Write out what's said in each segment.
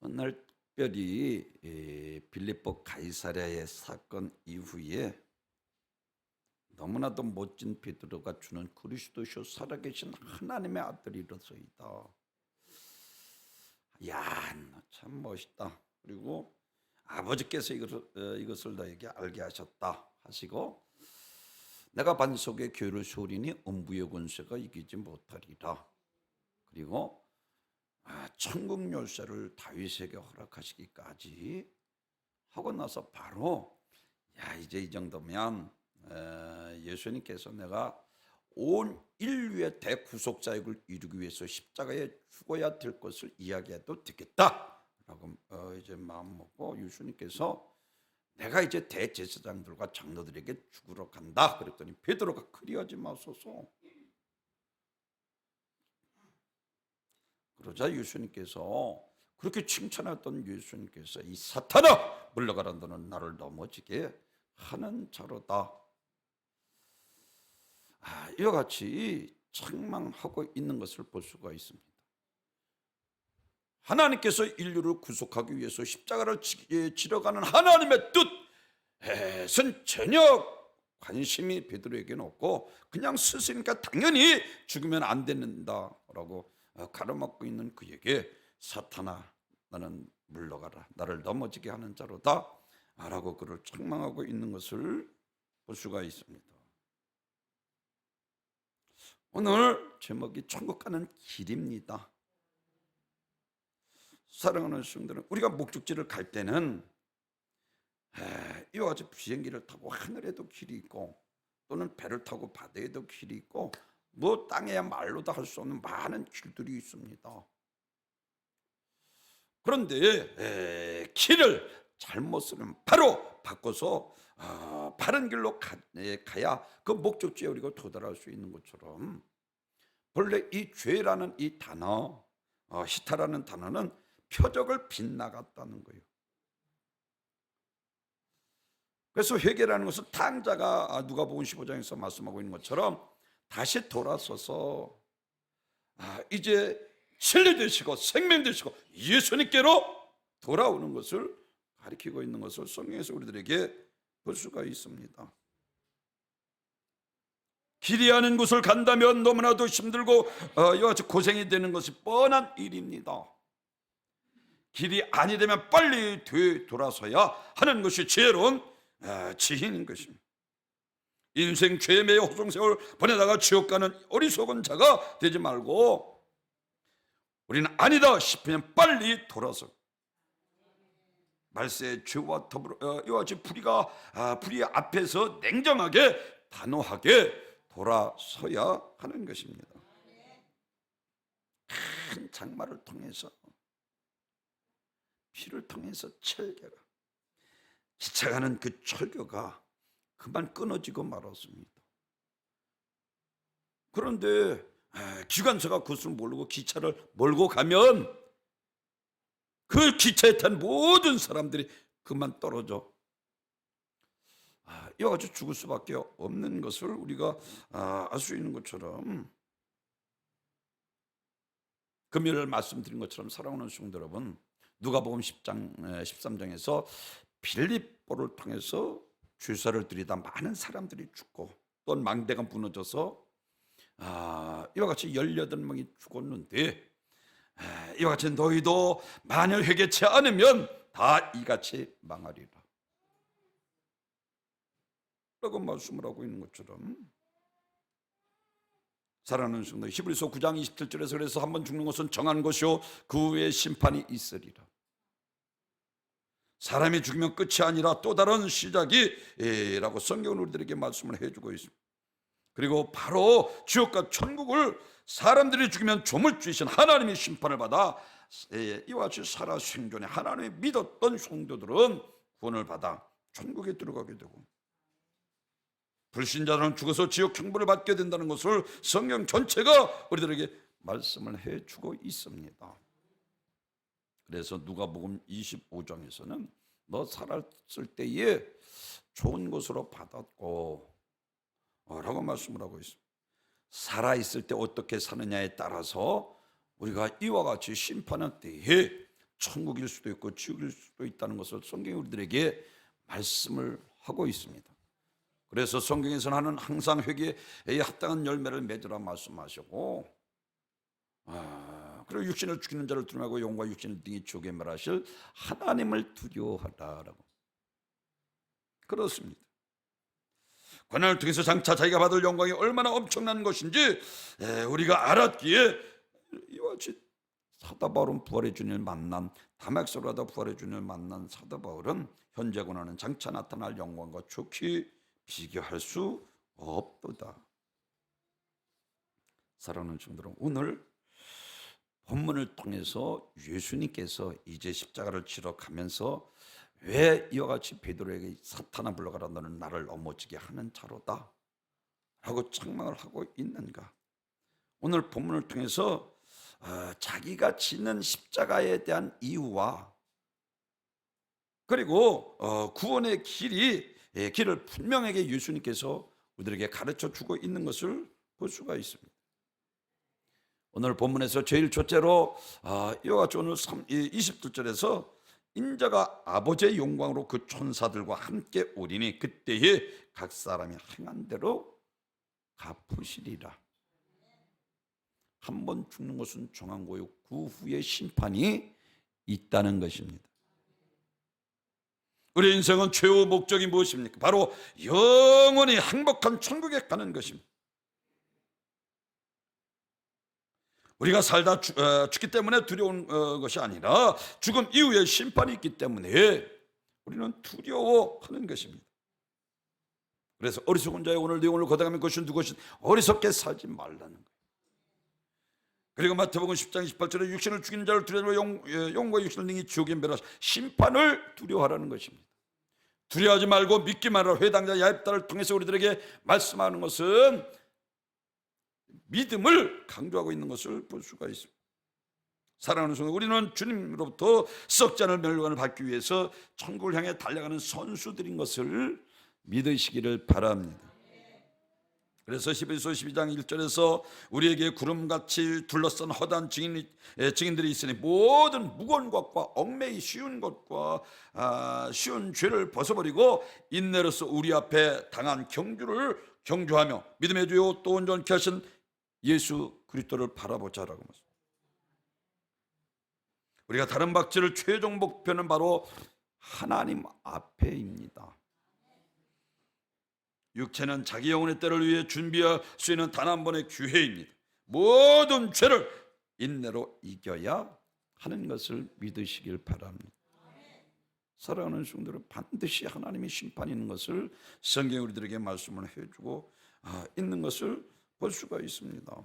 훗날 특별히 빌립보 가이사랴의 사건 이후에 너무나도 멋진 베드로가 주는 그리스도시요 살아계신 하나님의 아들이로서이다. 야, 너 참 멋있다. 그리고 아버지께서 이것을 너에게 알게 하셨다 하시고, 내가 반석의 교회를 세우리니 음부의 권세가 이기지 못하리라. 그리고 천국 열쇠를 다윗에게 허락하시기까지 하고 나서 바로 이제 이 정도면 예수님께서 내가 온 인류의 대구속자역을 이루기 위해서 십자가에 죽어야 될 것을 이야기해도 되겠다라고 이제 마음 먹고 예수님께서 내가 이제 대제사장들과 장로들에게 죽으러 간다 그랬더니 베드로가 그리하지 마소서. 그러자 예수님께서 그렇게 칭찬했던 예수님께서 이 사탄아 물러가라, 너는 나를 넘어지게 하는 자로다. 이와 같이 책망하고 있는 것을 볼 수가 있습니다. 하나님께서 인류를 구속하기 위해서 십자가를 지러가는 하나님의 뜻은 전혀 관심이 베드로에게는 없고 그냥 스스니까 당연히 죽으면 안 된다라고 가로막고 있는 그에게 사탄아 나는 물러가라, 나를 넘어지게 하는 자로다 라고 그를 책망하고 있는 것을 볼 수가 있습니다. 오늘 제목이 천국 가는 길입니다. 사랑하는 성도는 우리가 목적지를 갈 때는 이와 같이 비행기를 타고 하늘에도 길이 있고 또는 배를 타고 바다에도 길이 있고 뭐 땅에야 말로도 할 수 없는 많은 길들이 있습니다. 그런데 길을 잘못 쓰면 바로 바꿔서 바른 길로 가야 그 목적지에 우리가 도달할 수 있는 것처럼 본래 이 죄라는 이 단어, 히타라는 단어는 표적을 빗나갔다는 거예요. 그래서 회개라는 것은 탕자가 누가복음 15장에서 말씀하고 있는 것처럼 다시 돌아서서 이제 진리 되시고 생명 되시고 예수님께로 돌아오는 것을 가리키고 있는 것을 성경에서 우리들에게 볼 수가 있습니다. 길이 아닌 곳을 간다면 너무나도 힘들고 이와 같이 고생이 되는 것이 뻔한 일입니다. 길이 아니되면 빨리 되돌아서야 하는 것이 지혜로운 지혜인 것입니다. 인생 죄에 매여 호송세월 보내다가 지옥 가는 어리석은 자가 되지 말고 우리는 아니다 싶으면 빨리 돌아서 말세의 죄와 더불어 이와 같이 불의 앞에서 냉정하게 단호하게 돌아서야 하는 것입니다. 큰 장마를 통해서 피를 통해서 철교가 지쳐가는 그 철교가 그만 끊어지고 말았습니다. 그런데 기관사가 그것을 모르고 기차를 몰고 가면 그 기차에 탄 모든 사람들이 그만 떨어져 이와 같이 죽을 수밖에 없는 것을 우리가 알 수 있는 것처럼 금요일 말씀드린 것처럼 사랑하는 성도 여러분, 누가복음 13장에서 빌립보를 통해서 주사를 들이다 많은 사람들이 죽고 또 망대가 무너져서 이와 같이 18명이 죽었는데 이와 같이 너희도 만일 회개치 않으면 다 이같이 망하리라 라고 말씀을 하고 있는 것처럼 사랑하는 성도, 히브리서 9장 27절에서 그래서 한번 죽는 것은 정한 것이요 그 후에 심판이 있으리라. 사람이 죽으면 끝이 아니라 또 다른 시작이라고 성경은 우리들에게 말씀을 해주고 있습니다. 그리고 바로 지옥과 천국을 사람들이 죽으면 조물주이신 하나님의 심판을 받아 이와 같이 살아 생존해 하나님을 믿었던 성도들은 구원을 받아 천국에 들어가게 되고 불신자들은 죽어서 지옥 형벌을 받게 된다는 것을 성경 전체가 우리들에게 말씀을 해주고 있습니다. 그래서 누가복음 25장에서는 너 살았을 때에 좋은 것으로 받았고 라고 말씀을 하고 있습니다. 살아있을 때 어떻게 사느냐에 따라서 우리가 이와 같이 심판할 때에 천국일 수도 있고 지옥일 수도 있다는 것을 성경이 우리들에게 말씀을 하고 있습니다. 그래서 성경에서는 하는 항상 회개에 합당한 열매를 맺으라 말씀하시고, 그리고 육신을 죽이는 자를 두려워하고 영과 육신을 등이 지옥에 멸하실 하나님을 두려워하라라고. 그렇습니다. 고난을 통해서 장차 자기가 받을 영광이 얼마나 엄청난 것인지 우리가 알았기에 이와 같이 사도 바울은 부활의 주님을 만난, 다메섹으로 가다 부활의 주님을 만난 사도 바울은 현재 고난은 장차 나타날 영광과 좋게 비교할 수 없도다. 사랑하는 성도들, 오늘 본문을 통해서 예수님께서 이제 십자가를 치러 가면서 왜 이와 같이 베드로에게 사탄아 물러가라, 너는 나를 넘어지게 하는 자로다 라고 책망을 하고 있는가? 오늘 본문을 통해서 자기가 지는 십자가에 대한 이유와 그리고 구원의 길을 분명하게 예수님께서 우리들에게 가르쳐 주고 있는 것을 볼 수가 있습니다. 오늘 본문에서 제일 첫째로 이와 같이 오늘 20절에서 인자가 아버지의 영광으로 그 천사들과 함께 오리니 그때에 각 사람이 행한 대로 갚으시리라. 한 번 죽는 것은 정한 거요, 그 후에 심판이 있다는 것입니다. 우리 인생은 최후 목적이 무엇입니까? 바로 영원히 행복한 천국에 가는 것입니다. 우리가 살다 죽기 때문에 두려운 것이 아니라 죽음 이후에 심판이 있기 때문에 우리는 두려워하는 것입니다. 그래서 어리석은 자의 오늘 영혼을 거둬가면 그것이 누구신 어리석게 살지 말라는 거예요. 그리고 마태복음 10장 28절에 육신을 죽이는 자를 두려워 영과 육신을 능히 지옥에 멸하사 심판을 두려워하라는 것입니다. 두려워하지 말고 믿기만 하라. 회당자 야입다를 통해서 우리들에게 말씀하는 것은 믿음을 강조하고 있는 것을 볼 수가 있습니다. 사랑하는 성도, 우리는 주님으로부터 썩지 않을 멸관을 받기 위해서 천국을 향해 달려가는 선수들인 것을 믿으시기를 바랍니다. 그래서 히브리서 12장 1절에서 우리에게 구름같이 둘러싼 허다한 증인들이 있으니 모든 무거운 것과 얽매이 쉬운 것과 쉬운 죄를 벗어버리고 인내로서 우리 앞에 당한 경주를 경주하며 믿음의 주요 또 온전케 하신 예수 그리스도를 바라보자라고 말합니다. 우리가 다른 박지를 최종 목표는 바로 하나님 앞에입니다. 육체는 자기 영혼의 때를 위해 준비할 수 있는 단 한 번의 기회입니다. 모든 죄를 인내로 이겨야 하는 것을 믿으시길 바랍니다. 사랑하는 성도들은 반드시 하나님의 심판이 있는 것을 성경이 우리들에게 말씀을 해주고 있는 것을 볼 수가 있습니다.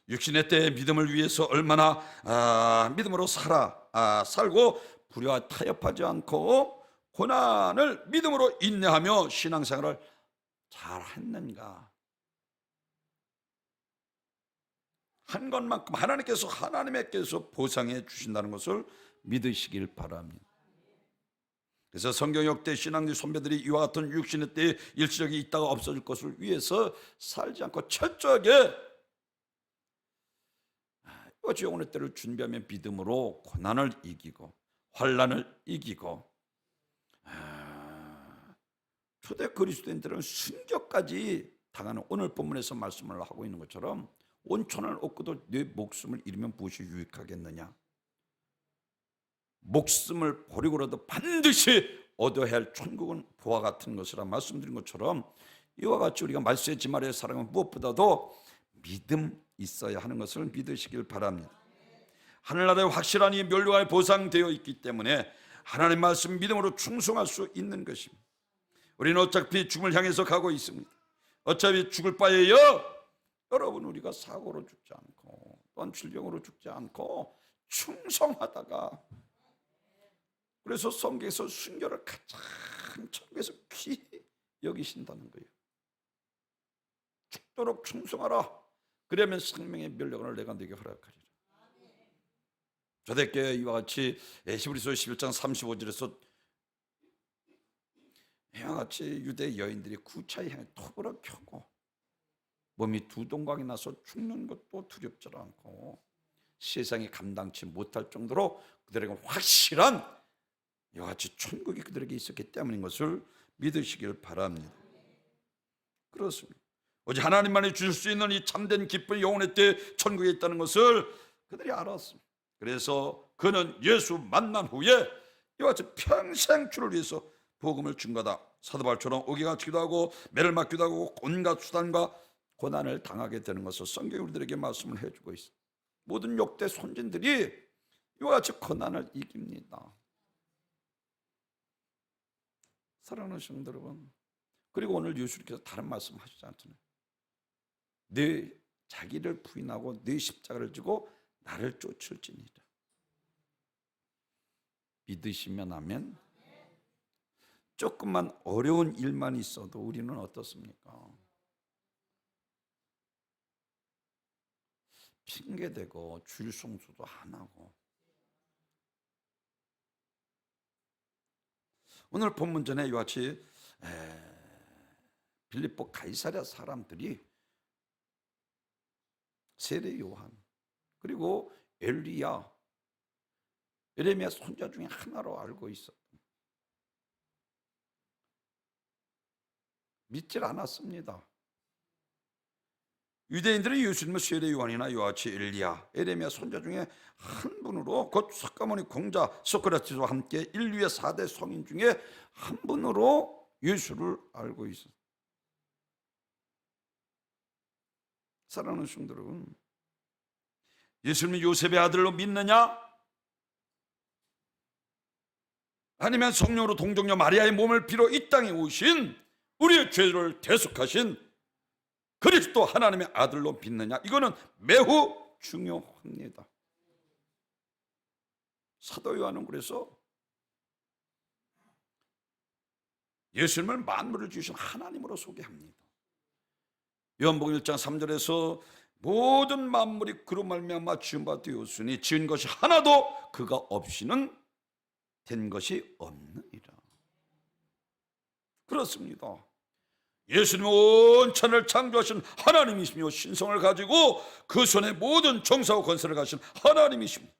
육신의 때의 믿음을 위해서 얼마나 믿음으로 살고 불의와 타협하지 않고 고난을 믿음으로 인내하며 신앙생활을 잘 했는가? 한 것만큼 하나님께서 보상해 주신다는 것을 믿으시길 바랍니다. 그래서 성경 역대 신앙의 선배들이 이와 같은 육신의 때에 일시적이 있다가 없어질 것을 위해서 살지 않고 철저하게 영혼의 때를 준비하며 믿음으로 고난을 이기고 환난을 이기고 초대 그리스도인들은 순교까지 당하는, 오늘 본문에서 말씀을 하고 있는 것처럼 온천을 얻고도 내 목숨을 잃으면 무엇이 유익하겠느냐? 목숨을 버리고라도 반드시 얻어야 할 천국은 보와 같은 것이라 말씀드린 것처럼 이와 같이 우리가 말세의 지말의 사랑은 무엇보다도 믿음 있어야 하는 것을 믿으시길 바랍니다. 하늘나라의 확실한 이 멸류관이 보상되어 있기 때문에 하나님 말씀 믿음으로 충성할 수 있는 것입니다. 우리는 어차피 죽음을 향해서 가고 있습니다. 어차피 죽을 바에요. 여러분, 우리가 사고로 죽지 않고 또한 질병으로 죽지 않고 충성하다가, 그래서 성경에서 순교를 가장 천국에서 귀히 여기신다는 거예요. 죽도록 충성하라. 그러면 생명의 멸류관을 내가 네게 허락하리라. 초대교회 이와 같이 히브리서 11장 35절에서 이와 같이 유대 여인들이 구차히 향해 톱으로 켜고 몸이 두 동강이 나서 죽는 것도 두렵지 않고 세상이 감당치 못할 정도로 그들에게 확실한 이와 같이 천국이 그들에게 있었기 때문인 것을 믿으시길 바랍니다. 그렇습니다. 오직 하나님만이 주실 수 있는 이 참된 기쁨이 영원의 때 천국에 있다는 것을 그들이 알았습니다. 그래서 그는 예수 만난 후에 이와 같이 평생 주를 위해서 복음을 증거하다 사도 바울처럼 오기가 하고 매를 맞기도 하고 온갖 수단과 고난을 당하게 되는 것을 성경이 우리들에게 말씀을 해주고 있습니다. 모든 역대 선진들이 이와 같이 고난을 이깁니다. 사랑하는 성도 여러분, 그리고 오늘 예수님께서 다른 말씀 하시지 않잖아요. 내 자기를 부인하고 내 십자가를 지고 나를 쫓을지니라. 믿으시면 아멘. 조금만 어려운 일만 있어도 우리는 어떻습니까? 핑계대고 줄성수도 안 하고. 오늘 본문 전에 이와 같이 빌립보 가이사랴 사람들이 세례 요한 그리고 엘리야 예레미야 손자 중에 하나로 알고 있었다. 믿질 않았습니다. 유대인들은 예수님을 세례 요한이나 이와 같이 엘리야 예레미야 손자 중에 한 분으로 곧 석가모니 공자 소크라테스와 함께 인류의 4대 성인 중에 한 분으로 예수를 알고 있었다. 사랑하는 성도 여러분, 예수님이 요셉의 아들로 믿느냐? 아니면 성령으로 동정녀 마리아의 몸을 빌어 이 땅에 오신 우리의 죄를 대속하신 그리스도 하나님의 아들로 믿느냐? 이거는 매우 중요합니다. 사도 요한은 그래서 예수님을 만물을 지으신 하나님으로 소개합니다. 요한복음 1장 3절에서 모든 만물이 그로 말미암아 지은 바 되었으니 지은 것이 하나도 그가 없이는 된 것이 없느니라. 그렇습니다. 예수님은 온 천을 창조하신 하나님이시며 신성을 가지고 그 손에 모든 정사와 권세를 가신 하나님이십니다.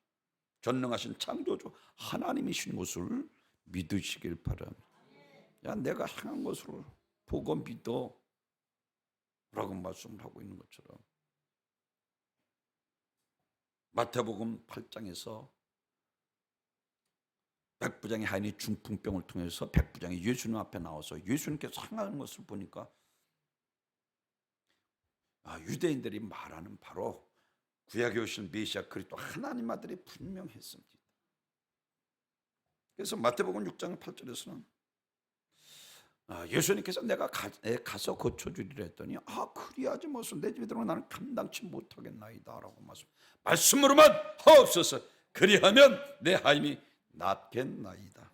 전능하신 창조주 하나님이신 것을 믿으시길 바랍니다. 야, 내가 행한 것을 보고 믿어 라고 말씀을 하고 있는 것처럼 마태복음 8장에서 백부장의 하인이 중풍병을 통해서 백부장이 예수님 앞에 나와서 예수님께서 행하는 것을 보니까 유대인들이 말하는 바로 구약에 오신 메시아 그리스도 하나님 아들이 분명했습니다. 그래서 마태복음 6장 8절에서는 예수님께서 내가 가서 고쳐주리라 했더니 그리하지 마소 내 집에 들어오면 나는 감당치 못하겠나이다 라고 말씀으로만 하옵소서 그리하면 내 하인이 낫겠나이다.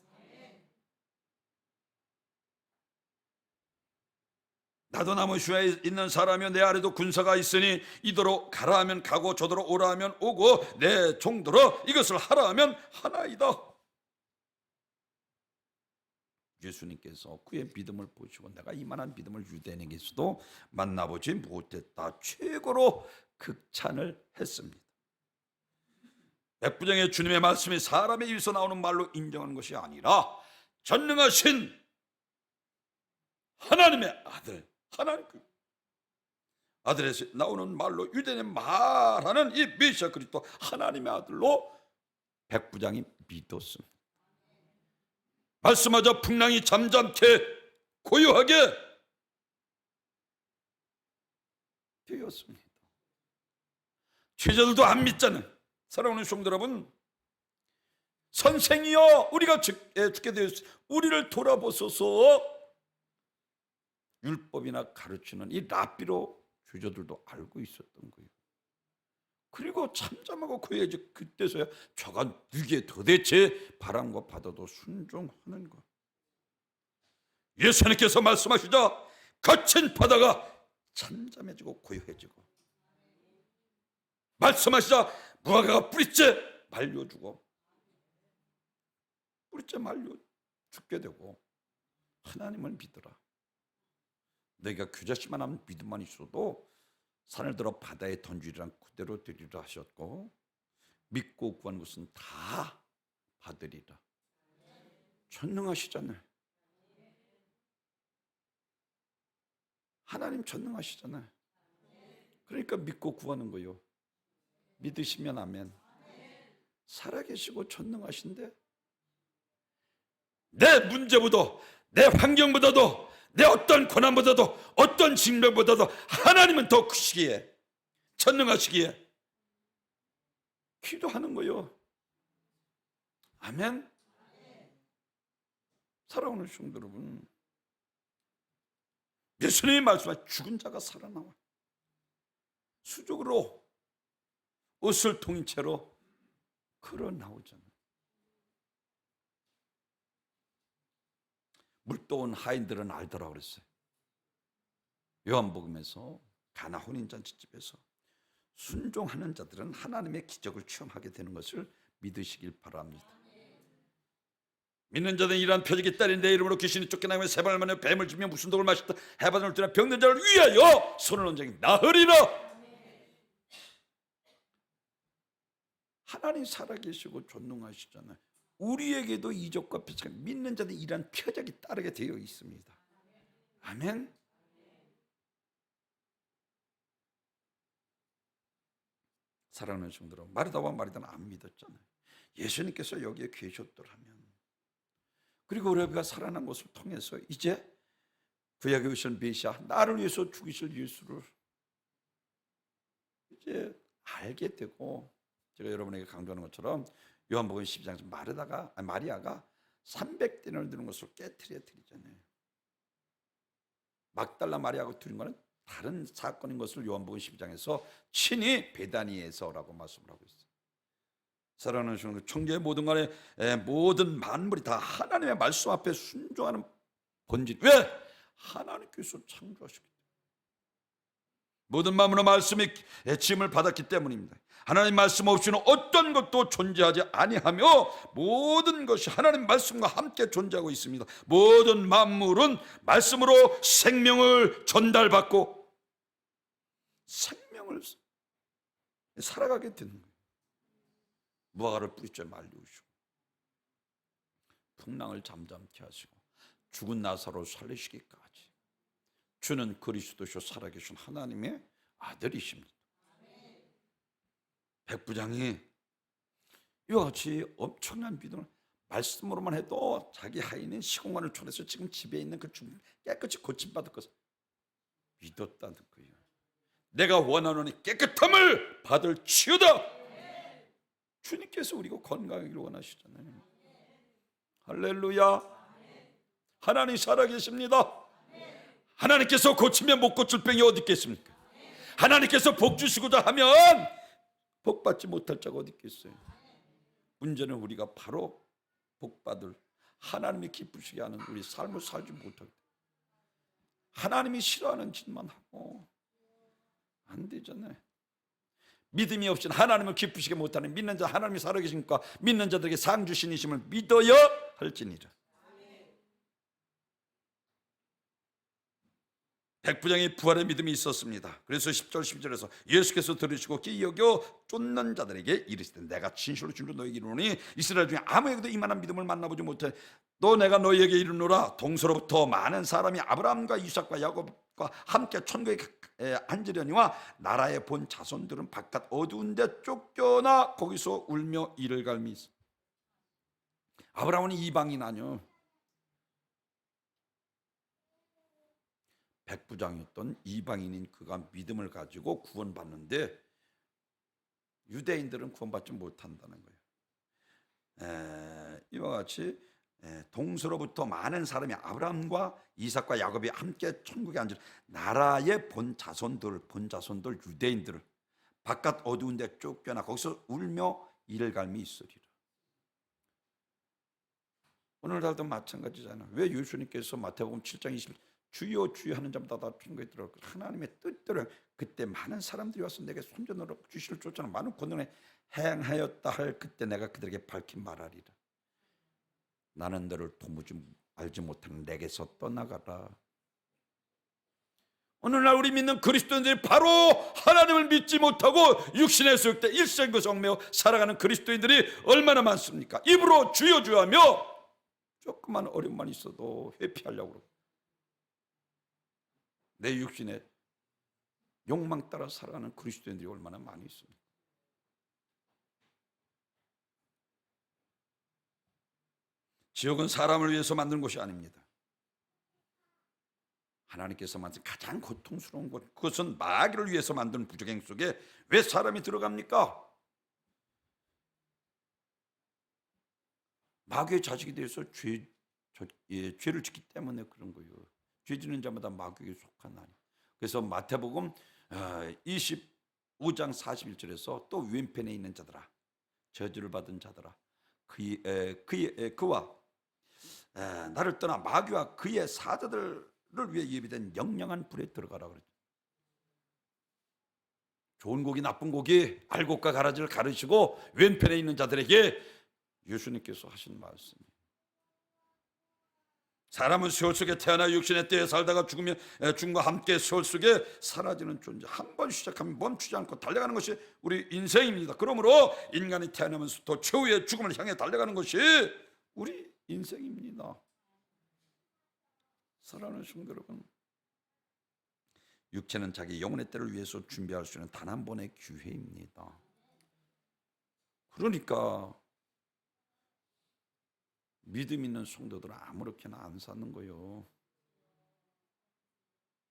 나도 나무슈에 있는 사람이요 내 아래도 군사가 있으니 이더러 가라 하면 가고 저더러 오라 하면 오고 내 종더러 이것을 하라 하면 하나이다. 예수님께서 그의 믿음을 보시고 내가 이만한 믿음을 유대인에게서도 만나보지 못했다. 최고로 극찬을 했습니다. 백부장의 주님의 말씀이 사람의 입에서 나오는 말로 인정하는 것이 아니라 전능하신 하나님의 아들, 하나님 아들에서 나오는 말로 유대인이 말하는 이 메시아 그리스도 하나님의 아들로 백부장이 믿었습니다. 말씀하자 풍랑이 잠잠케 고요하게 되었습니다. 죄자들도 안 믿잖아요. 사랑하는 성도 여러분, 선생이여 우리가 죽게 되었으니 우리를 돌아보소서. 율법이나 가르치는 이 랍비로 죄자들도 알고 있었던 거예요. 그리고 잠잠하고 고요해지 그때서야 저가 누구에 도대체 바람과 바다도 순종하는 것. 예수님께서 말씀하시자 거친 바다가 잠잠해지고 고요해지고 말씀하시자 무화과가 뿌리째 말려주고 뿌리째 말려 죽게 되고 하나님을 믿어라. 너희가 규자씨만한 믿음만 있어도 산을 들어 바다에 던지리란 그대로 되리라 하셨고 믿고 구하는 것은 다 받으리라. 전능하시잖아요. 하나님 전능하시잖아요. 그러니까 믿고 구하는 거요. 믿으시면 아멘. 살아계시고 전능하신데 내 문제보다, 내 환경보다도, 내 어떤 고난보다도, 어떤 징병보다도 하나님은 더 크시기에, 전능하시기에 기도하는 거요. 아멘. 사랑하는 성도 여러분, 예수님이 말씀하신 죽은 자가 살아나와 수족으로 옷을 통인 채로 걸어 나오잖아요. 물도온 하인들은 알더라 그랬어요. 요한복음에서 가나 혼인잔치집에서 순종하는 자들은 하나님의 기적을 체험하게 되는 것을 믿으시길 바랍니다. 믿는 자들은 이러한 표적이 따른 내 이름으로 귀신이 쫓겨나며 세 발을 만에 뱀을 쥐며 무슨 독을 마셨다 해바람을 뜨나 병든 자를 위하여 손을 얹은 자에게 나으리라. 하나님 살아계시고 존능하시잖아요. 우리에게도 이적과 표적, 믿는 자들 이러한 표적이 따르게 되어 있습니다. 아멘. 사랑하는 성도들, 마르다와 마리다는 안 믿었잖아요. 예수님께서 여기에 계셨더라면, 그리고 우리가 살아난 것을 통해서 이제 구약에 오신 메시아, 나를 위해서 죽이실 예수를 이제 알게 되고, 제가 여러분에게 강조하는 것처럼 요한복음 12장에서 마리아가 300데나리온을 드는 것을 깨트려 드리잖아요. 막달라 마리아가 드린 것은 다른 사건인 것을 요한복음 12장에서 친히 베다니에서라고 말씀을 하고 있어요. 사랑하는 성도, 천계의 모든 간에 모든 만물이 다 하나님의 말씀 앞에 순종하는 본질. 왜? 하나님께서 창조하셨기 때문에. 모든 만물의 말씀이 지음을 받았기 때문입니다. 하나님 말씀 없이는 어떤 것도 존재하지 아니하며 모든 것이 하나님 말씀과 함께 존재하고 있습니다. 모든 만물은 말씀으로 생명을 전달받고 생명을 살아가게 되는 거예요. 무화과를 뿌리째 말리우시고 풍랑을 잠잠케 하시고 죽은 나사로를 살리시기까지 주는 그리스도시요 살아계신 하나님의 아들이십니다. 백부장이 이와 같이 엄청난 믿음을, 말씀으로만 해도 자기 하인인 시공간을 초래해서 지금 집에 있는 그 죽음 깨끗이 고침받을 것을 믿었다는 거예요. 내가 원하노니 깨끗함을 받을 치유다. 주님께서 우리가 건강하기를 원하시잖아요. 할렐루야. 하나님 살아계십니다. 하나님께서 고치면 못 고칠 병이 어디 있겠습니까? 하나님께서 복 주시고자 하면 복 받지 못할 자가 어디 있겠어요? 문제는 우리가 바로 복 받을, 하나님이 기쁘시게 하는 우리 삶을 살지 못하게, 하나님이 싫어하는 짓만 하고 안 되잖아요. 믿음이 없이는 하나님을 기쁘시게 못하는, 믿는 자 하나님이 살아계십니까? 믿는 자들에게 상 주신이심을 믿어야 할지니라. 백부장이 부활의 믿음이 있었습니다. 그래서 10절 11절에서 예수께서 들으시고 기이 여겨 쫓는 자들에게 이르시되 내가 진실로 진실로 너희에게 이르노니 이스라엘 중에 아무에게도 이만한 믿음을 만나보지 못해. 또 내가 너희에게 이르노라 동서로부터 많은 사람이 아브라함과 이삭과 야곱과 함께 천국에 앉으려니와 나라의 본 자손들은 바깥 어두운 데 쫓겨나 거기서 울며 이를 갈미 있어. 아브라함은 이방인 아니요, 백부장이었던 이방인인 그가 믿음을 가지고 구원받는데 유대인들은 구원받지 못한다는 거예요. 이와 같이 동서로부터 많은 사람이 아브라함과 이삭과 야곱이 함께 천국에 앉은 나라의 본 자손들 유대인들을 바깥 어두운 데 쫓겨나 거기서 울며 이를 갈미 있으리라. 오늘날도 마찬가지잖아요. 왜 예수님께서 마태복음 7장 20절 주여 주여 하는 자마다 다 천국에 들어갈 것, 하나님의 뜻대로 그때 많은 사람들이 와서 내게 손전으로 주시를 쫓잖아 많은 권능에 행하였다 할 그때 내가 그들에게 밝히 말하리라. 나는 너를 도무지 알지 못하는 내게서 떠나가라. 오늘날 우리 믿는 그리스도인들이 바로 하나님을 믿지 못하고 육신의 소욕대 일생구성매어 살아가는 그리스도인들이 얼마나 많습니까? 입으로 주여 주여 하며 조그만 어려움만 있어도 회피하려고 그러고 내 육신의 욕망 따라 살아가는 그리스도인들이 얼마나 많이 있습니까? 지옥은 사람을 위해서 만든 곳이 아닙니다. 하나님께서 만든 가장 고통스러운 곳, 그것은 마귀를 위해서 만든 부적행 속에 왜 사람이 들어갑니까? 마귀의 자식이 되어서 죄를 짓기 때문에 그런 거예요. 죄 짓는 자마다 마귀에게 속한 아니. 그래서 마태복음 25장 41절에서 또 왼편에 있는 자들아, 저주를 받은 자들아, 그와 나를 떠나 마귀와 그의 사자들을 위해 예비된 영영한 불에 들어가라 그랬죠. 좋은 고기 나쁜 고기 알곡과 가라지를 가르치고 왼편에 있는 자들에게 예수님께서 하신 말씀이에요. 사람은 세월 속에 태어나 육신의 때에 살다가 죽음과 함께 세월 속에 사라지는 존재. 한 번 시작하면 멈추지 않고 달려가는 것이 우리 인생입니다. 그러므로 인간이 태어나면서부터 최후의 죽음을 향해 달려가는 것이 우리 인생입니다. 사랑하는 성도 여러분, 육체는 자기 영혼의 때를 위해서 준비할 수 있는 단 한 번의 기회입니다. 그러니까 믿음 있는 성도들은 아무렇게나 안 사는 거예요.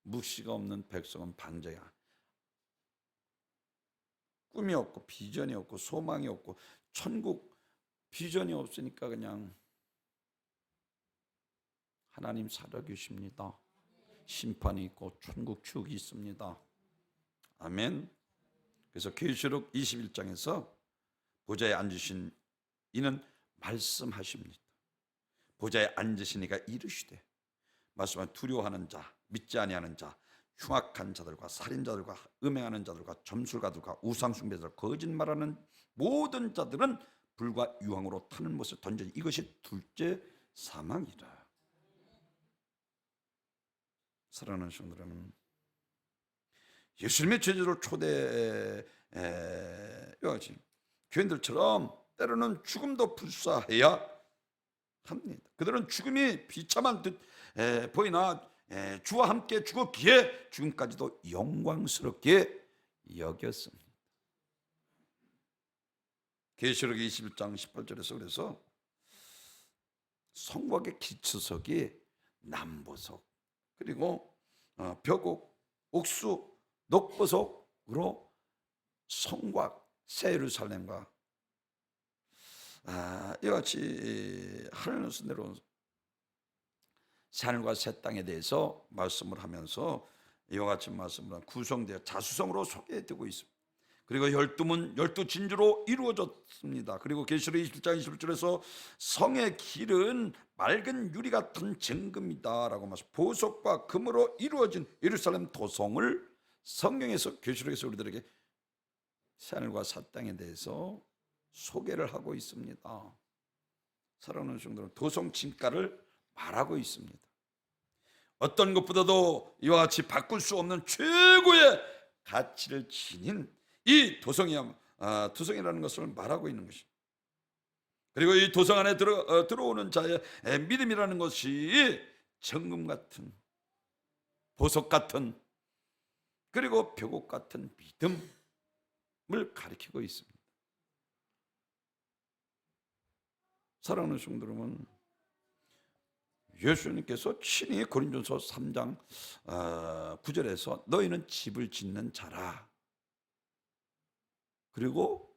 묵시가 없는 백성은 방자야. 꿈이 없고 비전이 없고 소망이 없고 천국 비전이 없으니까 그냥 하나님 살아계십니다. 심판이 있고 천국 추억이 있습니다. 아멘. 그래서 계시록 21장에서 보좌에 앉으신 이는 말씀하십니다. 보좌에 앉으신 이가 이르시되 말씀은 두려워하는 자, 믿지 아니하는 자, 흉악한 자들과 살인자들과 음행하는 자들과 점술가들과 우상숭배자들, 거짓말하는 모든 자들은 불과 유황으로 타는 못에 던져지 이것이 둘째 사망이라. 사랑하는 성도들은 예수님의 제자로 초대해야지 교인들처럼 때로는 죽음도 불사해야 합니다. 그들은 죽음이 비참한 듯 보이나 주와 함께 죽었기에 죽음까지도 영광스럽게 여겼습니다. 계시록 21장 18절에서 그래서 성곽의 기초석이 남보석 그리고 벽옥, 옥수, 녹보석으로 성곽 새 예루살렘과 이같이 하늘에서 내려온 하늘과 새 땅에 대해서 말씀을 하면서 이와 같이 말씀을 구성되어 자수성으로 소개되고 있습니다. 그리고 12문 12진주로 이루어졌습니다. 그리고 계시록 27장 21절에서 성의 길은 맑은 유리 같은 정금이다 라고 말씀. 보석과 금으로 이루어진 예루살렘 도성을 성경에서 계시록에서 우리들에게 새하늘과 새 땅에 대해서 소개를 하고 있습니다. 사랑하는 성도는 도성 진가를 말하고 있습니다. 어떤 것보다도 이와 같이 바꿀 수 없는 최고의 가치를 지닌 이 도성이라는 것을 말하고 있는 것입니다. 그리고 이 도성 안에 들어오는 자의 믿음이라는 것이 정금 같은 보석 같은 그리고 벽옥 같은 믿음을 가리키고 있습니다. 사랑하는 성도 여러분, 예수님께서 친히 고린도서 3장 9절에서 너희는 집을 짓는 자라. 그리고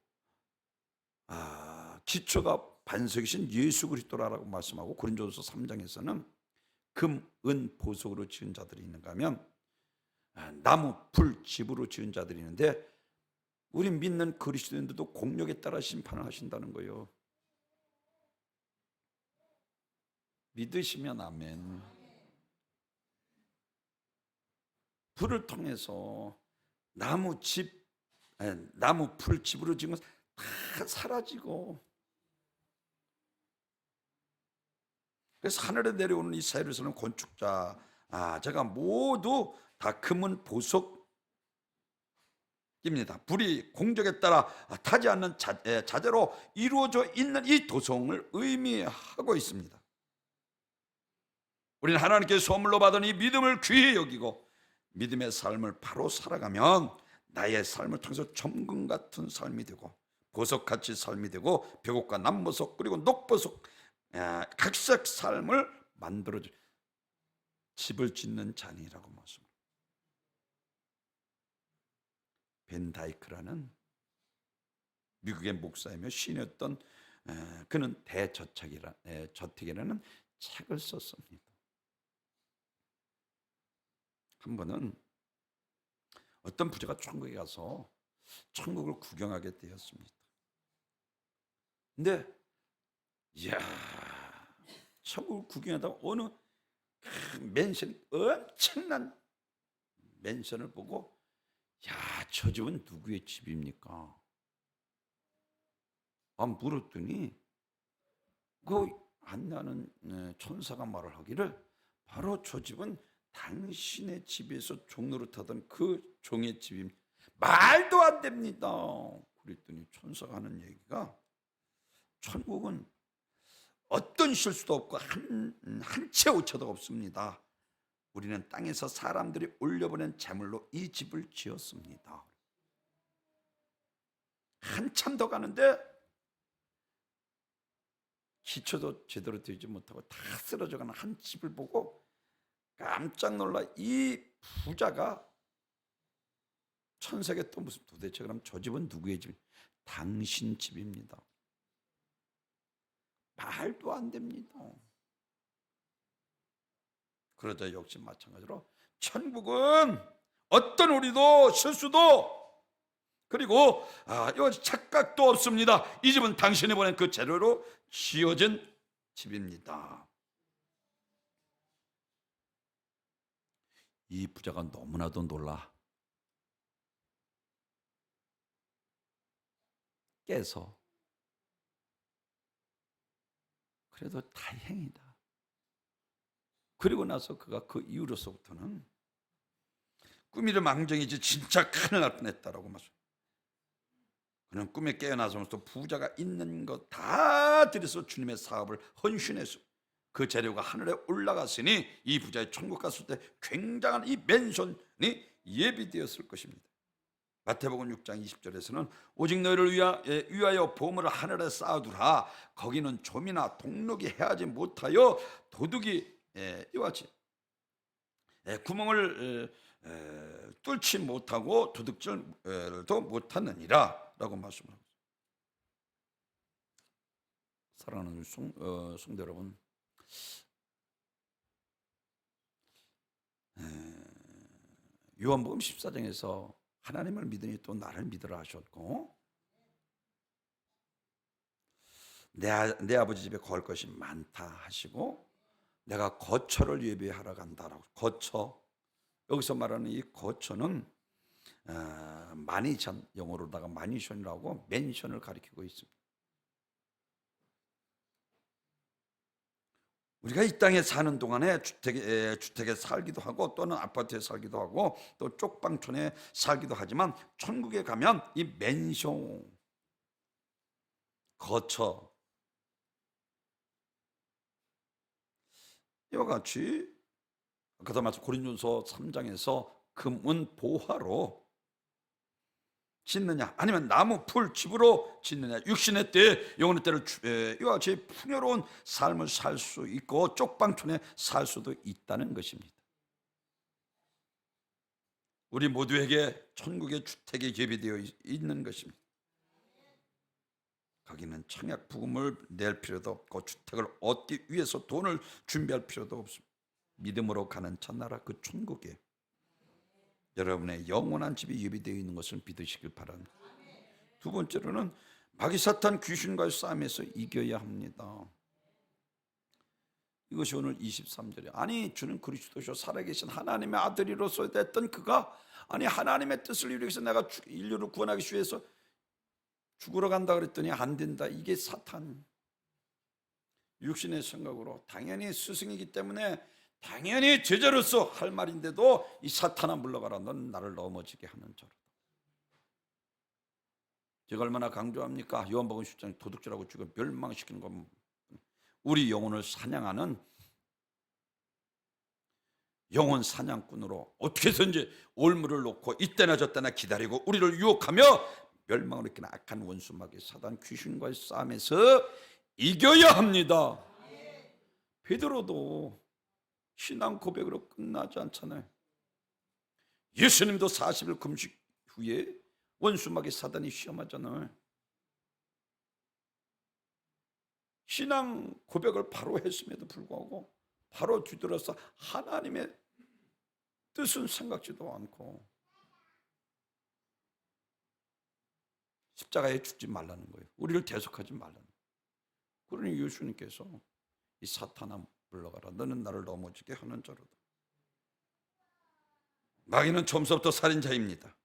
기초가 반석이신 예수 그리스도라고 말씀하고 고린도서 3장에서는 금, 은, 보석으로 지은 자들이 있는가 하면 나무, 풀, 집으로 지은 자들이 있는데 우리 믿는 그리스도인들도 공력에 따라 심판을 하신다는 거예요. 믿으시면 아멘. 불을 통해서 나무, 풀, 집으로 지은 건 다 사라지고 그래서 하늘에 내려오는 이 새 예루살렘 건축자 제가 모두 다 금은 보석입니다. 불이 공적에 따라 타지 않는 자재로 이루어져 있는 이 도성을 의미하고 있습니다. 우리는 하나님께 선물로 받은 이 믿음을 귀히 여기고 믿음의 삶을 바로 살아가면 나의 삶을 통해서 점금 같은 삶이 되고 보석같이 삶이 되고 벽옥과 남보석 그리고 녹보석 각색 삶을 만들어줄 집을 짓는 자니라고 말씀합니다. 벤 다이크라는 미국의 목사이며 시인이었던 그는 대저택이라는 책을 썼습니다. 한 번은 어떤 부자가 천국에 가서 천국을 구경하게 되었습니다. 근데 이야, 천국을 구경하다가 어느 맨션, 엄청난 맨션을 보고 야, 저 집은 누구의 집입니까? 물었더니 그 안내하는 천사가 말을 하기를 바로 저 집은 당신의 집에서 종로를 타던 그 종의 집입니다. 말도 안 됩니다. 그랬더니 천사가 하는 얘기가 천국은 어떤 실수도 없고 한 채 오차도 없습니다. 우리는 땅에서 사람들이 올려보낸 재물로 이 집을 지었습니다. 한참 더 가는데 기초도 제대로 되지 못하고 다 쓰러져가는 한 집을 보고 깜짝 놀라 이 부자가 천사에게 또 무슨 도대체 그럼 저 집은 누구의 집? 당신 집입니다. 말도 안 됩니다. 그러자 역시 마찬가지로 천국은 어떤 우리도 실수도 그리고 이 착각도 없습니다. 이 집은 당신이 보낸 그 재료로 지어진 집입니다. 이 부자가 너무나도 놀라 깨서 그래도 다행이다. 그리고 나서 그가 그 이후로서부터는 꿈이를 망정이지 진짜 큰일 날 뻔했다라고 말합니다. 그는 꿈에 깨어나서부터 부자가 있는 것 다 들여서 주님의 사업을 헌신해서 그 재료가 하늘에 올라갔으니 이 부자의 천국 갔을 때 굉장한 이 맨션이 예비되었을 것입니다. 마태복음 6장 20절에서는 오직 너희를 위하여 보물을 하늘에 쌓아두라. 거기는 좀이나 동록이 해하지 못하여 도둑이 이와 같이 구멍을 뚫지 못하고 도둑질도 못하느니라 라고 말씀을 합니다. 사랑하는 성도 여러분, 요한복음 14장에서 하나님을 믿으니 또 나를 믿으라 하셨고 내 아버지 집에 거할 것이 많다 하시고 내가 거처를 예비하러 간다라고. 거처, 여기서 말하는 이 거처는 마니션, 영어로다가 마니션이라고 맨션을 가리키고 있습니다. 우리가 이 땅에 사는 동안에 주택에 살기도 하고 또는 아파트에 살기도 하고 또 쪽방촌에 살기도 하지만 천국에 가면 이 맨션, 거처 이와 같이 아까도 말씀 고린도전서 3장에서 금은 보화로 짓느냐 아니면 나무 풀 집으로 짓느냐 육신의 때 영혼의 때를 이와 같이 풍요로운 삶을 살 수 있고 쪽방촌에 살 수도 있다는 것입니다. 우리 모두에게 천국의 주택이 예비되어 있는 것입니다. 거기는 청약 부금을 낼 필요도 없고 주택을 얻기 위해서 돈을 준비할 필요도 없습니다. 믿음으로 가는 첫나라 그 천국에 여러분의 영원한 집이 예비되어 있는 것을 믿으시길 바랍니다. 두 번째로는 마귀 사탄 귀신과의 싸움에서 이겨야 합니다. 이것이 오늘 23절이에요. 아니 주는 그리스도시요 살아계신 하나님의 아들이로서 됐던 그가 아니 하나님의 뜻을 이루기 위해서 내가 인류를 구원하기 위해서 죽으러 간다 그랬더니 안 된다. 이게 사탄 육신의 생각으로 당연히 스승이기 때문에 당연히 제자로서 할 말인데도 이 사탄아 물러가라. 넌 나를 넘어지게 하는 자로다. 제가 얼마나 강조합니까? 요한복음 10장 도둑질하고 죽여 멸망시키는 건 우리 영혼을 사냥하는 영혼 사냥꾼으로 어떻게 해서든지 올무를 놓고 이때나 저때나 기다리고 우리를 유혹하며 멸망을 일으키는 악한 원수 마귀 사단 귀신과의 싸움에서 이겨야 합니다. 베드로도 신앙 고백으로 끝나지 않잖아요. 예수님도 40일 금식 후에 원수 마귀 사단이 시험하잖아요. 신앙 고백을 바로 했음에도 불구하고 바로 뒤돌아서 하나님의 뜻은 생각지도 않고 십자가에 죽지 말라는 거예요. 우리를 대속하지 말라는 거예요. 그러니 예수님께서 이 사탄아 물러가라. 너는 나를 넘어지게 하는 자로다. 마귀는 처음부터 살인자입니다.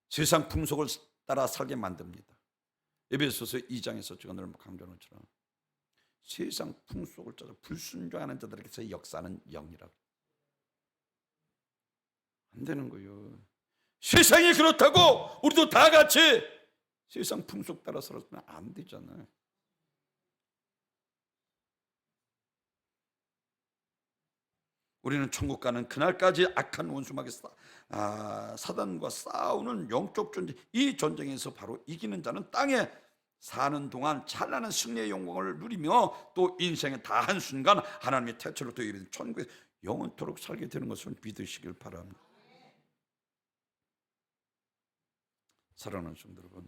세상 풍속을 따라 살게 만듭니다. 에베소서 2장에서 제가 늘 강조하는 것처럼 세상 풍속을 따라 불순종하는 자들에게서 역사하는 영이라고. 안 되는 거예요. 세상이 그렇다고 우리도 다 같이 세상 풍속 따라 살아서는 안 되잖아요. 우리는 천국 가는 그날까지 악한 원수마귀 사단과 싸우는 영적 전쟁, 이 전쟁에서 바로 이기는 자는 땅에 사는 동안 찬란한 승리의 영광을 누리며 또 인생의 다 한순간 하나님의 태초로부터 이르는 천국에 영원토록 살게 되는 것을 믿으시길 바랍니다. 사랑하는 성도 여러분,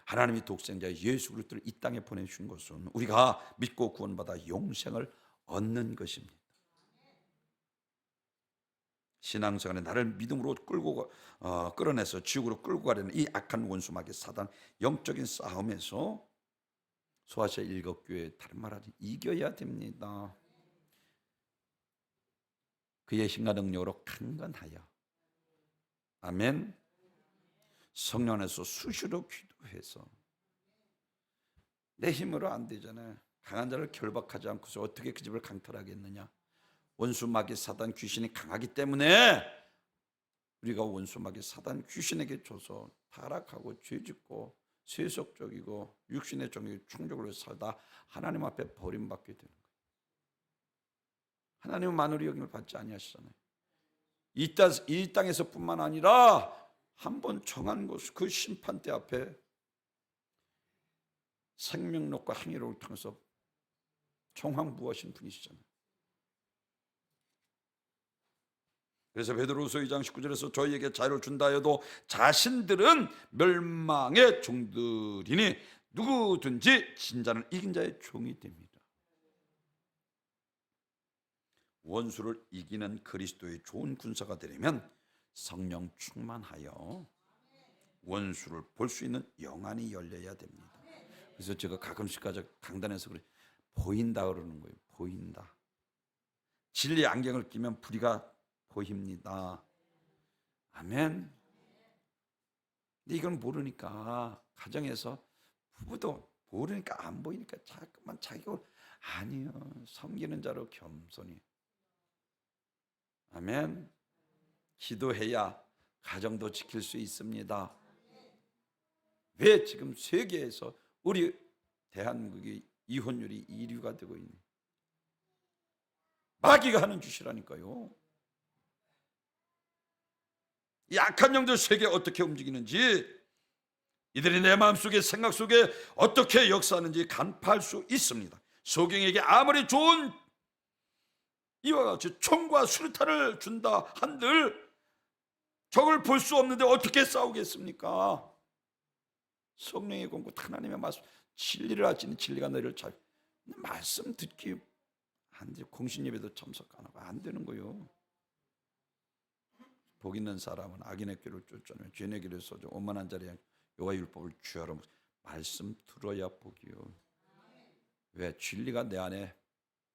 하나님이 독생자 예수 그리스도를 이 땅에 보내주신 것은 우리가 믿고 구원받아 영생을 얻는 것입니다. 신앙생활에 나를 믿음으로 끌어내서 지옥으로 끌고 가려는 이 악한 원수 마귀 사단 영적인 싸움에서 소아시아 일곱교회 다른 말하지 이겨야 됩니다. 그의 힘과 능력으로 강건하여 아멘. 성령 안에서 수시로 기도해서 내 힘으로 안 되잖아요. 강한 자를 결박하지 않고서 어떻게 그 집을 강탈하겠느냐. 원수 마귀 사단 귀신이 강하기 때문에 우리가 원수 마귀 사단 귀신에게 줘서 타락하고 죄짓고 세속적이고 육신의 종족으로 살다 하나님 앞에 버림받게 되는 거예요. 하나님은 만물이 영향을 받지 아니하시잖아요. 이 땅에서뿐만 아니라 한번 정한 곳, 그 심판대 앞에 생명력과 행위를 통해서 정황부하신 분이시잖아요. 그래서 베드로후서 2장 19절에서 저희에게 자유를 준다 해도 자신들은 멸망의 종들이니 누구든지 진자는 이긴 자의 종이 됩니다. 원수를 이기는 그리스도의 좋은 군사가 되려면 성령 충만하여 원수를 볼 수 있는 영안이 열려야 됩니다. 그래서 제가 가끔씩 강단에서 그래 보인다 그러는 거예요. 보인다. 진리 안경을 끼면 불의가 보입니다. 아멘. 근데 이건 모르니까 가정에서 부부도 모르니까 안 보이니까 자꾸만 자기가 아니요 섬기는 자로 겸손히 아멘. 기도해야 가정도 지킬 수 있습니다. 왜 지금 세계에서 우리 대한민국이 이혼율이 1위가 되고 있는 마귀가 하는 짓이라니까요. 이 악한 영들 세계에 어떻게 움직이는지 이들이 내 마음속에 생각 속에 어떻게 역사하는지 간파할 수 있습니다. 소경에게 아무리 좋은 이와 같이 총과 수류탄을 준다 한들 적을 볼 수 없는데 어떻게 싸우겠습니까? 성령의 공부 하나님의 말씀 진리를 아시는 진리가 너희를 잘 말씀 듣기 안 돼. 공신예배도 참석 안 하고 안 되는 거요. 복 있는 사람은 악인의 길을 쫓잖아요. 죄의 길을 써줘 오만한 자리에 여호와 율법을 주하러 말씀 들어야 복이요. 왜? 진리가 내 안에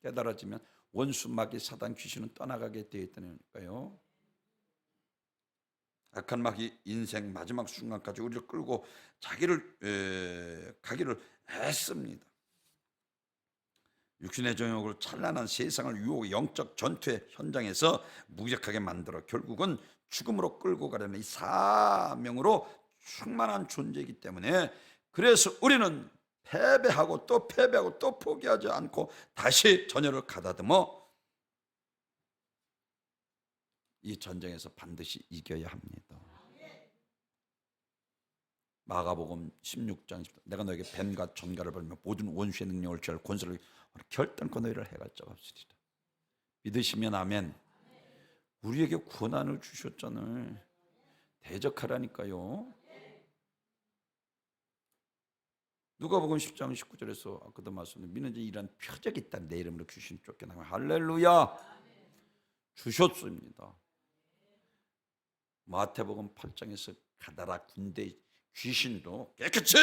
깨달아지면 원수 마귀 사단 귀신은 떠나가게 되어 있다니까요. 악한 마귀 인생 마지막 순간까지 우리를 끌고 가기를 했습니다. 육신의 정욕을 찬란한 세상을 유혹 영적 전투의 현장에서 무력하게 만들어 결국은 죽음으로 끌고 가려는 이 사명으로 충만한 존재이기 때문에, 그래서 우리는 패배하고 또 패배하고 또 포기하지 않고 다시 전열을 가다듬어 이 전쟁에서 반드시 이겨야 합니다. 마가복음 16장 10절, 내가 너에게 뱀과 전갈을 벌며 모든 원수의 능력을 취할 권세를 결단코 너희를 해가 잡았으리라. 믿으시면 아멘. 우리에게 권한을 주셨잖아요. 대적하라니까요. 누가복음 10장 19절에서 아까도 말씀드린 믿는 자 이란 표적이 있다. 내 이름으로 귀신 쫓겨나면 할렐루야. 주셨습니다. 마태복음 8장에서 가다라 군대 귀신도 깨끗이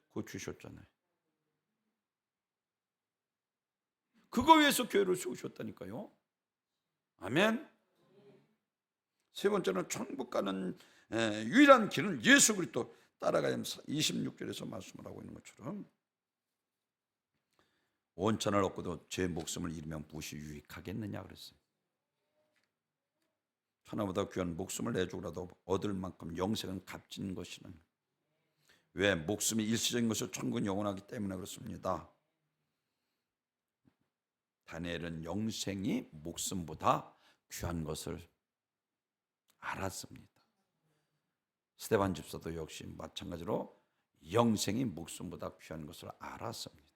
그거 주셨잖아요. 그거 위해서 교회를 세우셨다니까요. 아멘. 세 번째는 천국 가는 유일한 길은 예수 그리스도 따라가야 26절에서 말씀을 하고 있는 것처럼, 원천을 얻고도 제 목숨을 잃으면 무엇이 유익하겠느냐 그랬어요. 천하보다 귀한 목숨을 내주고라도 얻을 만큼 영생은 값진 것이는, 왜? 목숨이 일시적인 것을 천국은 영원하기 때문에 그렇습니다. 다니엘은 영생이 목숨보다 귀한 것을 알았습니다. 스데반 집사도 역시 마찬가지로 영생이 목숨보다 귀한 것을 알았습니다.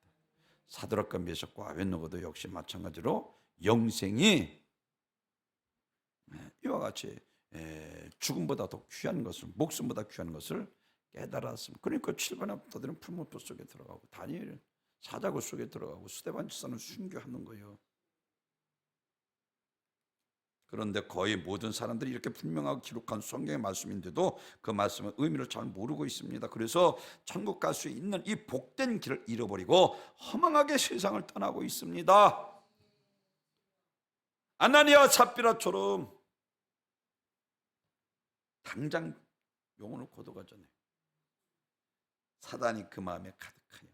사드락과 메삭과 아벳느고도 역시 마찬가지로 영생이 이와 같이 죽음보다 더 귀한 것을, 목숨보다 귀한 것을 깨달았습니다. 그러니까 7번 앞터들은 풀무불 속에 들어가고, 다니엘은 사자굴 속에 들어가고, 스데반 집사는 순교하는 거예요. 그런데 거의 모든 사람들이 이렇게 분명하게 기록한 성경의 말씀인데도 그 말씀의 의미를 잘 모르고 있습니다. 그래서 천국 갈 수 있는 이 복된 길을 잃어버리고 허망하게 세상을 떠나고 있습니다. 아나니아 삽비라처럼 당장 영혼을 거둬가잖아요. 사단이 그 마음에 가득하여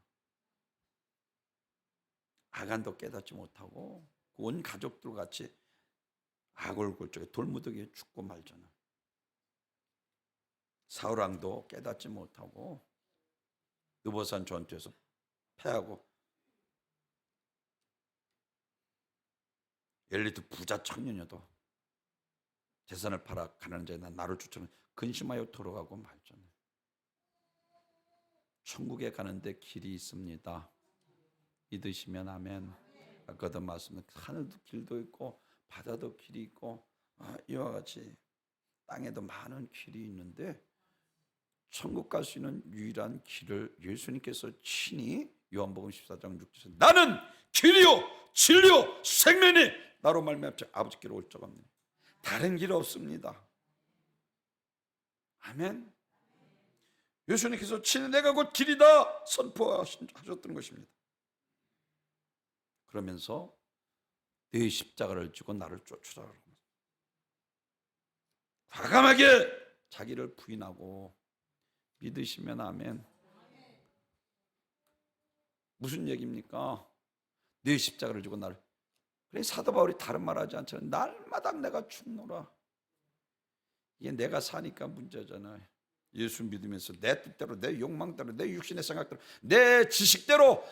아간도 깨닫지 못하고 온 가족들 같이 아골골쪽에 돌무더기에 죽고 말잖아. 사울왕도 깨닫지 못하고 느보산 전투에서 패하고, 엘리트 부자 청년이어도 재산을 팔아 가난한 자에 나를 쫓아는 근심하여 돌아가고 말잖아. 천국에 가는데 길이 있습니다. 믿으시면 아멘. 아까도 말씀드린 하늘도 길도 있고 바다도 길이 있고, 이와 같이 땅에도 많은 길이 있는데 천국 갈 수 있는 유일한 길을 예수님께서 친히 요한복음 14장 6절에서 나는 길이요 진리요 생명이 나로 말미암아 아버지께로 올 자가 없느니, 다른 길 없습니다. 아멘. 예수님께서 친히 내가 곧 길이다 선포하셨던 것입니다. 그러면서 네 십자가를 지고 나를 쫓으라, 과감하게 자기를 부인하고, 믿으시면 아멘. 무슨 얘기입니까? 네 십자가를 지고 나를. 그래 사도 바울이 다른 말 하지 않잖아요. 날마다 내가 죽노라. 이게 내가 사니까 문제잖아요. 예수 믿으면서 내 뜻대로, 내 욕망대로, 내 육신의 생각대로, 내 지식대로,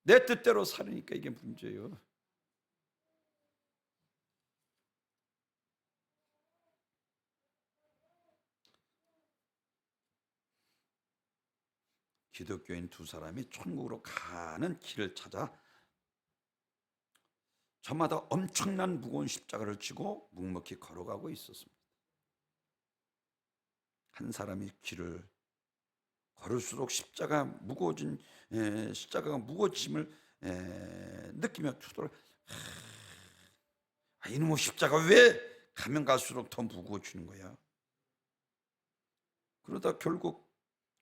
내 뜻대로 살으니까 이게 문제예요. 기독교인 두 사람이 천국으로 가는 길을 찾아 저마다 엄청난 무거운 십자가를 지고 묵묵히 걸어가고 있었습니다. 한 사람이 길을 걸을수록 십자가가 무거워짐을 느끼며 투덜, 이놈의 십자가 왜 가면 갈수록 더 무거워지는 거야? 그러다 결국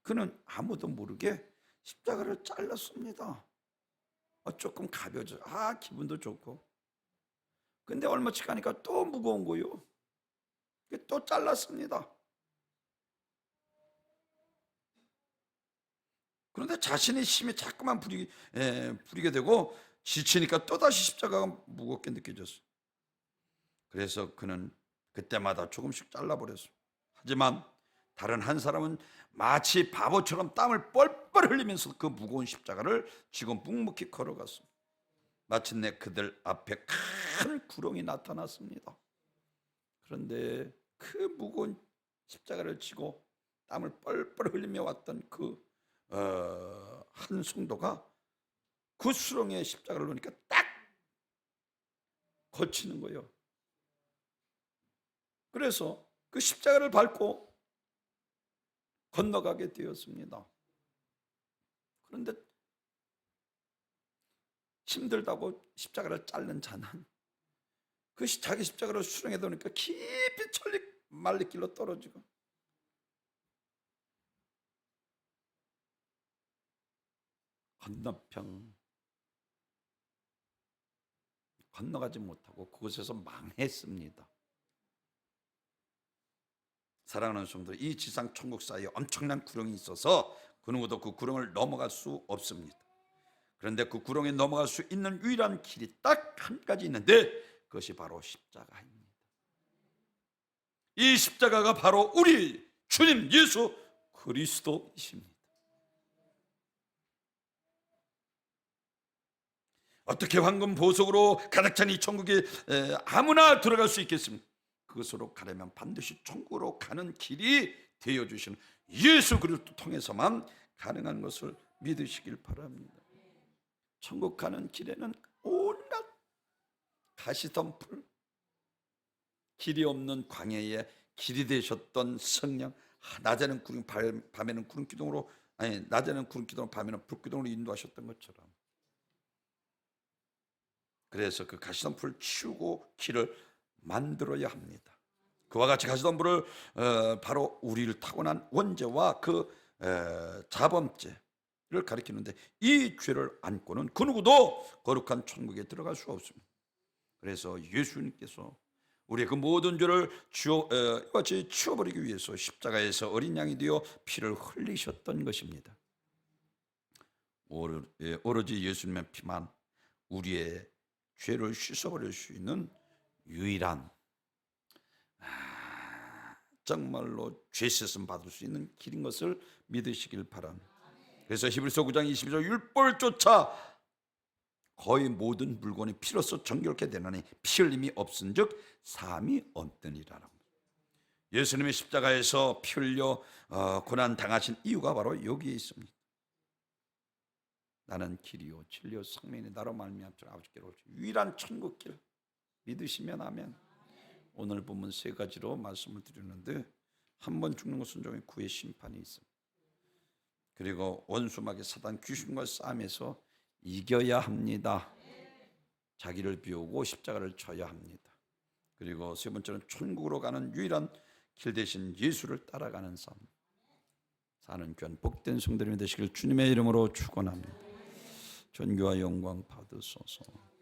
그는 아무도 모르게 십자가를 잘랐습니다. 조금 가벼워져. 기분도 좋고. 근데 얼마치 가니까 또 무거운 거요. 또 잘랐습니다. 그런데 자신의 힘이 자꾸만 부리게 되고 지치니까 또다시 십자가가 무겁게 느껴졌어요. 그래서 그는 그때마다 조금씩 잘라버렸어요. 하지만 다른 한 사람은 마치 바보처럼 땀을 뻘뻘 흘리면서 그 무거운 십자가를 쥐고 묵묵히 걸어갔습니다. 마침내 그들 앞에 큰 구렁이 나타났습니다. 그런데 그 무거운 십자가를 지고 땀을 뻘뻘 흘리며 왔던 그 한 성도가 그 수렁에 십자가를 놓으니까 딱 걸치는 거예요. 그래서 그 십자가를 밟고 건너가게 되었습니다. 그런데 힘들다고 십자가를 자른 자는 그 자기 십자가를 수렁에 넣으니까 깊이 말리길로 떨어지고 건너편 건너가지 못하고 그곳에서 망했습니다. 사랑하는 성도들, 이 지상 천국 사이에 엄청난 구렁이 있어서 그 누구도 그 구렁을 넘어갈 수 없습니다. 그런데 그 구렁에 넘어갈 수 있는 유일한 길이 딱 한 가지 있는데 그것이 바로 십자가입니다. 이 십자가가 바로 우리 주님 예수 그리스도이십니다. 어떻게 황금 보석으로 가득 찬 이 천국에 아무나 들어갈 수 있겠습니까? 그것으로 가려면 반드시 천국으로 가는 길이 되어주시는 예수 그리스도 통해서만 가능한 것을 믿으시길 바랍니다. 천국 가는 길에는 온갖 가시덤불, 길이 없는 광야에 길이 되셨던 성령, 낮에는 구름, 밤에는 구름 기둥으로, 아니 낮에는 구름 기둥으로, 밤에는 불 기둥으로 인도하셨던 것처럼, 그래서 그 가시덤불을 치우고 길을 만들어야 합니다. 그와 같이 가시덤불을 바로 우리를 타고난 원죄와 그 자범죄를 가리키는데, 이 죄를 안고는 그 누구도 거룩한 천국에 들어갈 수 없습니다. 그래서 예수님께서 우리의 그 모든 죄를 이같이 치워버리기 위해서 십자가에서 어린 양이 되어 피를 흘리셨던 것입니다. 오로지 예수님의 피만 우리의 죄를 씻어버릴 수 있는 유일한, 정말로 죄 씻음 받을 수 있는 길인 것을 믿으시길 바랍니다. 그래서 히브리서 9장 22절, 율법조차 거의 모든 물건이 피로써 정결케 되나니 피 흘림이 없은즉 사함이 없느니라. 예수님의 십자가에서 피 흘려 고난 당하신 이유가 바로 여기에 있습니다. 나는 길이요 진리요 생명이니 나로 말미암아 아버지께로 올 유일한 천국길 믿으시면 아멘. 오늘 본문 세 가지로 말씀을 드렸는데, 한 번 죽는 것은 종의 구의 심판이 있습니다. 그리고 원수마귀 사단 귀신과 싸움에서 이겨야 합니다. 자기를 비우고 십자가를 져야 합니다. 그리고 세 번째는 천국으로 가는 유일한 길 대신 예수를 따라가는 삶 사는 귀한 복된 성도님이 되시길 주님의 이름으로 축원합니다. 존귀와 영광 받으소서.